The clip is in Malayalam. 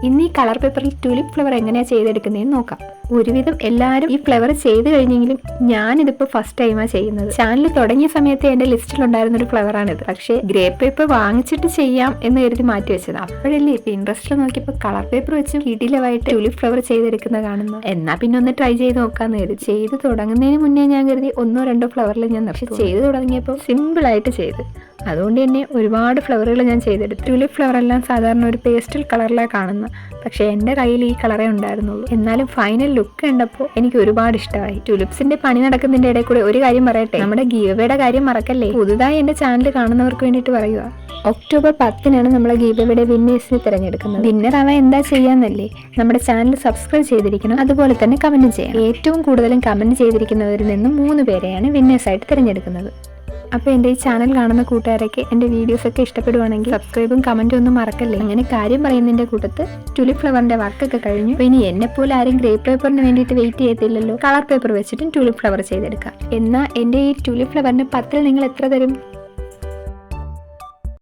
ഇന്ന് ഈ കളർ പേപ്പറിൽ ട്യൂലിപ്പ് ഫ്ലവർ എങ്ങനെയാണ് ചെയ്തെടുക്കുന്നതെന്ന് നോക്കാം. ഒരുവിധം എല്ലാവരും ഈ ഫ്ലവർ ചെയ്ത് കഴിഞ്ഞെങ്കിലും ഞാനിതിപ്പോൾ ഫസ്റ്റ് ടൈമാണ് ചെയ്യുന്നത്. ചാനൽ തുടങ്ങിയ സമയത്ത് എൻ്റെ ലിസ്റ്റിലുണ്ടായിരുന്ന ഒരു ഫ്ലവറാണിത്. പക്ഷേ ഗ്രേപ്പ് പേപ്പർ വാങ്ങിച്ചിട്ട് ചെയ്യാം എന്ന് കരുതി മാറ്റി വെച്ചത്. അപ്പോഴല്ലേ ഇപ്പം ഇൻട്രസ്റ്റിൽ നോക്കിയപ്പോൾ കളർ പേപ്പർ വെച്ച് കിടിലമായിട്ട് ട്യൂലിപ്പ് ഫ്ലവർ ചെയ്തെടുക്കുന്നത് കാണുന്നു. എന്നാൽ പിന്നെ ഒന്ന് ട്രൈ ചെയ്ത് നോക്കാമെന്ന് കരുതി. ചെയ്ത് തുടങ്ങുന്നതിന് മുന്നേ ഞാൻ കരുതി 1-2 ഫ്ലവറിൽ ഞാൻ നിർത്തി. ചെയ്ത് തുടങ്ങിയപ്പോൾ സിമ്പിളായിട്ട് ചെയ്ത്. അതുകൊണ്ട് തന്നെ ഒരുപാട് ഫ്ലവറുകൾ ഞാൻ ചെയ്തെടുത്തു. ട്യൂലിപ്പ് ഫ്ലവർ എല്ലാം സാധാരണ ഒരു പേസ്റ്റൽ കളറിലാണ് കാണുന്നത്. പക്ഷേ എൻ്റെ കയ്യിൽ ഈ കളറേ ഉണ്ടായിരുന്നുള്ളൂ. എന്നാലും ഫൈനൽ ലുക്ക് കണ്ടപ്പോൾ എനിക്ക് ഒരുപാട് ഇഷ്ടമായി. ട്യൂലിപ്സിന്റെ പണി നടക്കുന്നതിന്റെ ഇടയിൽ കൂടെ ഒരു കാര്യം പറയട്ടെ, നമ്മുടെ ഗീവയുടെ കാര്യം മറക്കല്ലേ. പുതുതായി എൻ്റെ ചാനൽ കാണുന്നവർക്ക് വേണ്ടിയിട്ട് പറയുക, ഒക്ടോബർ 10-നാണ് നമ്മളെ ഗീവയുടെ വിന്നേഴ്സിനെ തിരഞ്ഞെടുക്കുന്നത്. വിന്നർ ആവാൻ എന്താ ചെയ്യാന്നല്ലേ, നമ്മുടെ ചാനൽ സബ്സ്ക്രൈബ് ചെയ്തിരിക്കണം, അതുപോലെ തന്നെ കമന്റ് ചെയ്യണം. ഏറ്റവും കൂടുതലും കമന്റ് ചെയ്തിരിക്കുന്നവരിൽ നിന്നും 3 പേരെയാണ് വിന്നേഴ്സായിട്ട് തിരഞ്ഞെടുക്കുന്നത്. അപ്പോൾ എൻ്റെ ഈ ചാനൽ കാണുന്ന കൂട്ടുകാരൊക്കെ എൻ്റെ വീഡിയോസൊക്കെ ഇഷ്ടപ്പെടുവാണെങ്കിൽ സബ്സ്ക്രൈബും കമൻറ്റും ഒന്നും മറക്കല്ലേ. അങ്ങനെ കാര്യം പറയുന്നതിൻ്റെ കൂട്ടത്ത് ട്യൂലിപ്പ് ഫ്ലവറിൻ്റെ വർക്കൊക്കെ കഴിഞ്ഞു. അപ്പോൾ ഇനി എന്നെപ്പോലെ ആരും ഗ്രേപ്പ് പേപ്പറിന് വേണ്ടിയിട്ട് വെയിറ്റ് ചെയ്യത്തില്ലല്ലോ. കളർ പേപ്പർ വെച്ചിട്ടും ട്യൂലിപ്പ് ഫ്ലവർ ചെയ്തെടുക്കാം. എന്നാൽ എൻ്റെ ഈ ട്യൂലിപ്പ് ഫ്ലവറിന് 10-ൽ നിങ്ങൾ എത്ര തരും?